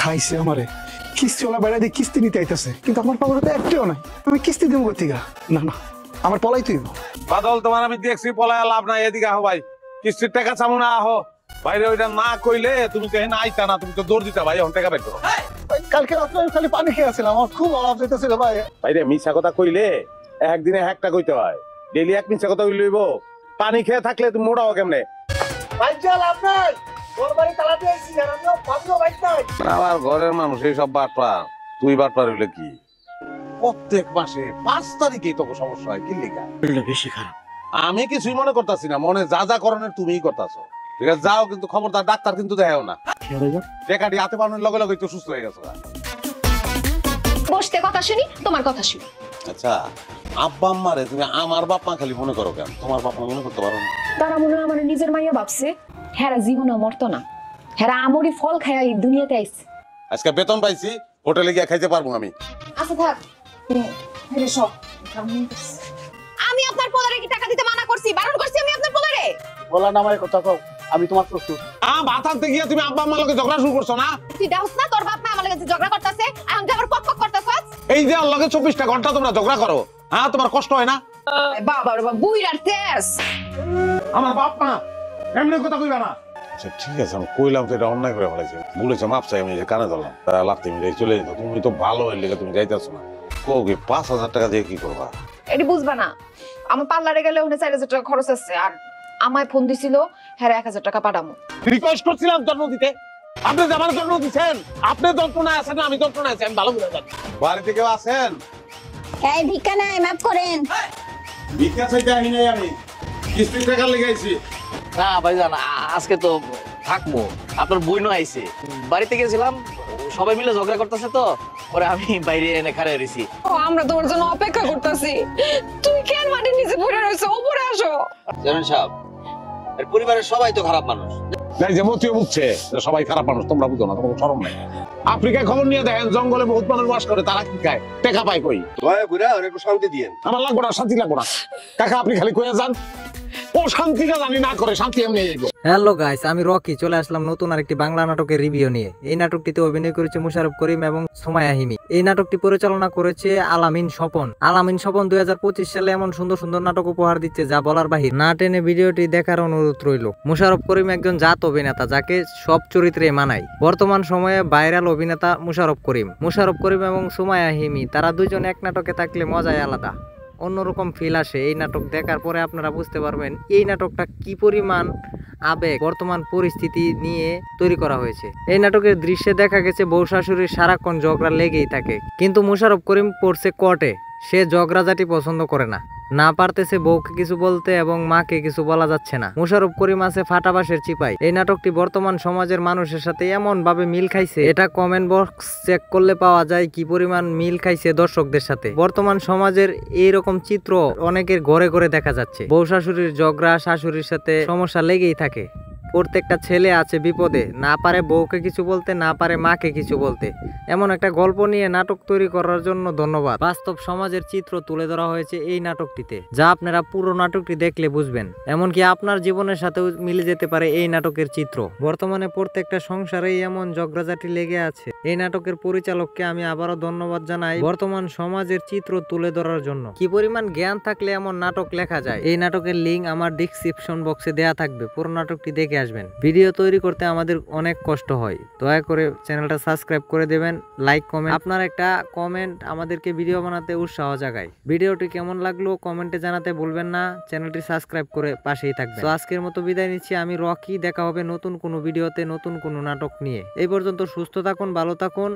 খাইছে আমারে কিস্তিওয়ালা বেড়া দিয়ে কিস্তি নিতে আইতেছে, কিন্তু আমার পাওয়ার তো একটাও নাই। আমি কিস্তি দিব কোথেকে? না না, আমার পলাই তুই বাদল, তোমার আমি দেখছি পলায় লাভ নাই, এদিকে আহো ভাই, কিস্তির টাকা চামো না, আহো বাইরে। ওইটা না কইলে তুমি তো এখানে আইতা না, তুমি তো দৌড় দিতা ভাই, এখন টাকা বের করো। কালকে রাত্রে আমি খালি পানি খেয়ে আসছিলাম, আমার খুব অভাব যেতেছিল ভাই। বাইরে মিছা কথা কইলে একদিনে একটা কইতে হয়, ডেইলি এক মিছা কথা কইলে হইব? পানি খেয়ে থাকলে তুমি মোটাও কেমনে? আমার ঘরের মানুষ এইসব বাটপা, তুই বাটপা হইলে কি প্রত্যেক মাসে 5 তারিখেই তো সমস্যা হয়, কি লিখা বেশি খারাপ। আমি কিছুই মনে করতেছি না, মনে যা যা করণের তুমিই করতেছো। ঠিক আছে যাও, কিন্তু খবরদার ডাক্তার কিন্তু দেখাও না। টেকাটি হাতে পাওয়ার লগে লগে তো সুস্থ হয়ে গেছো। বসতে কথা শুনি, তোমার কথা শুনি। আচ্ছা, আব্বা আম্মারে তুমি আমার বাপ মা খালি মনে করো কেন? তোমার বাপ মা মনে করতে পারো না? তারা মনে হয় আমার নিজের মাইয়া ভাবছে, হেরা জীবনে মরতো না, হেরা আমরি ফল খাইয়া এই দুনিয়াতে আইছে। আজকে বেতন পাইছি, হোটেলে গিয়ে খাইতে পারবো আমি। আচ্ছা থাক, আমি আপনার পোলারে কি টাকা দিতে মানা করছি, বারণ করছি আমি আপনার পোলারে? বলা না আমার কথা কও, আমি তোমার প্রস্তুত। ভাত আনতে গিয়ে তুমি আব্বা আম্মার লগে ঝগড়া শুরু করছো না? তুই দাওস না তোর বাপ মা আমার কাছে ঝগড়া করতেছে, এখন তুই আবার পক পক করতেছস। এই যে আল্লাহকে 24টা ঘন্টা তোমরা ঝগড়া করো, হ্যাঁ তোমার কষ্ট হয় না? বাবা রে বাবা, বুইরার তেজ। আমার বাপ মা এমনি কথা কইবা না। আচ্ছা ঠিক আছে, আমি কইলাম তো এটা অন্যায় করে ফেলাইছি, বলেছে মাপ চাই, আমি কানে ধরলাম, তারা লাগতে মিলে চলে যেত। তুমি তো ভালো হইলে তুমি যাইতেছো না, কো কি 5,000 টাকা দিয়ে কি করবা? এটি বুঝবা না, আমার পার্লারে গেলে ওখানে 4,000 টাকা খরচ আছে, আর আমায় ফোন দিছিল হ্যাঁ 1,000 টাকা পাঠামো। রিকোয়েস্ট করছিলাম জন্ম দিতে, আপনি যে আমার জন্ম দিচ্ছেন, আপনি যন্ত্রণায় আছেন না আমি যন্ত্রণায় আছি, আমি ভালো করে জানি। বাড়িতে কেউ আছেন? এই ভিক্ষা নাই, মাফ করেন। ভিক্ষা চাইতে আহি নাই, আমি কিস্তির টাকা লেগাইছি। না ভাইজান, আজকে তো থাকবো, আপনার বই নয় আইছে, বাড়িতে গেছিলাম, সবাই মিলে ঝগড়া করতেছে তো, পরে আমি বাইরে এনে খাড়া রইছি। আমরা তোমার জন্য অপেক্ষা করতেছি, তুমি কেন মাটির নিচে পড়ে রইছো? উপরে আসো। জানেন সাহেব, এর পরিবারের সবাই তো খারাপ মানুষ। নাই যে মতিও বুঝছে সবাই খারাপ মানুষ, তোমরা বুঝো না, তোমার শরম নাই। আফ্রিকায় খবর নিয়ে দেখেন, জঙ্গলে বহুত মানুষ বাস করে, তারা কি খায়? টেকা পায় কই? একটু শান্তি দিয়েন। আমার লাগবো না, শান্তি লাগবো না কাকা, আপনি খালি কয়ে যান। ও শান্তিটা জানি না করে, শান্তি এমনি। হ্যালো গাইস, আমি রকি চলে আসলাম নতুন আরেকটি বাংলা নাটকের রিভিউ নিয়ে। এই নাটকটিতে অভিনয় করেছে মুশারফ করিম এবং সুমাইয়া হিমি। এই নাটকটি পরিচালনা করেছে আলামিন স্বপন। আলামিন স্বপন 2025 সালে এমন সুন্দর সুন্দর নাটক উপহার দিচ্ছে যা বলার বাহির। না টেনে ভিডিওটি দেখার অনুরোধ রইল। মুশারফ করিম একজন জাত অভিনেতা যাকে সব চরিত্রে মানায়। বর্তমান সময়ে ভাইরাল অভিনেতা মুশারফ করিম এবং সুমাইয়া হিমি, তারা দুজন এক নাটকে থাকলে মজাই আলাদা, অন্যরকম ফিল আসে। এই নাটক দেখার পরে আপনারা বুঝতে পারবেন এই নাটকটা কি পরিমাণ আবেগ বর্তমান পরিস্থিতি নিয়ে তৈরি করা হয়েছে। এই নাটকের দৃশ্যে দেখা গেছে বউ শাশুড়ির সারাক্ষণ ঝগড়া লেগেই থাকে, কিন্তু মুশারফ করিম পড়ছে কোর্টে, সে ঝগড়াঝাটি পছন্দ করে না পারতেছে বউকে কিছু বলতে এবং মাকে কিছু বলা যাচ্ছে না। মুশারফ করিম আছে ফাটাবাসের চিপাই। এই নাটকটি বর্তমান সমাজের মানুষের সাথে এমন ভাবে মিল খাইছে, এটা কমেন্ট বক্স চেক করলে পাওয়া যায় কি পরিমাণ মিল খাইছে দর্শকদের সাথে। বর্তমান সমাজের এইরকম চিত্র অনেকের ঘরে ঘরে দেখা যাচ্ছে। বউ শাশুড়ির ঝগড়া, শাশুড়ির সাথে সমস্যা লেগেই থাকে। প্রত্যেকটা ছেলে আছে বিপদে, না পারে বউকে কিছু বলতে, না পারে মাকে কিছু বলতে। এমন একটা গল্প নিয়ে নাটক তৈরি করার জন্য ধন্যবাদ। বাস্তব সমাজের চিত্র তুলে ধরা হয়েছে এই নাটকটিতে, যা আপনারা পুরো নাটকটি দেখলে বুঝবেন। এমনকি আপনার জীবনের সাথেও মিলে যেতে পারে এই নাটকের চিত্র। বর্তমানে প্রত্যেকটা সংসারেই এমন ঝগড়াঝাটি লেগে আছে। এই নাটকের পরিচালককে আমি আবারও ধন্যবাদ জানাই বর্তমান সমাজের চিত্র তুলে ধরার জন্য। কি পরিমাণ জ্ঞান থাকলে এমন নাটক লেখা যায়। এই নাটকের লিঙ্ক আমার ডেসক্রিপশন বক্সে দেয়া থাকবে, পুরো নাটকটি দেখে আসবেন। ভিডিও তৈরি করতে আমাদের অনেক কষ্ট হয়, দয়া করে চ্যানেলটা সাবস্ক্রাইব করে দেবেন, লাইক কমেন্ট। আপনার একটা কমেন্ট আমাদেরকে ভিডিও বানাতে উৎসাহ জাগায়। ভিডিওটি কেমন লাগলো কমেন্টে জানাতে ভুলবেন না, চ্যানেলটি সাবস্ক্রাইব করে পাশেই থাকবেন। তো আজকের মতো বিদায় নিচ্ছি, আমি রকি। দেখা হবে নতুন কোনো ভিডিওতে নতুন কোনো নাটক নিয়ে। এই পর্যন্ত সুস্থ থাকুন, ভালো থাকুন।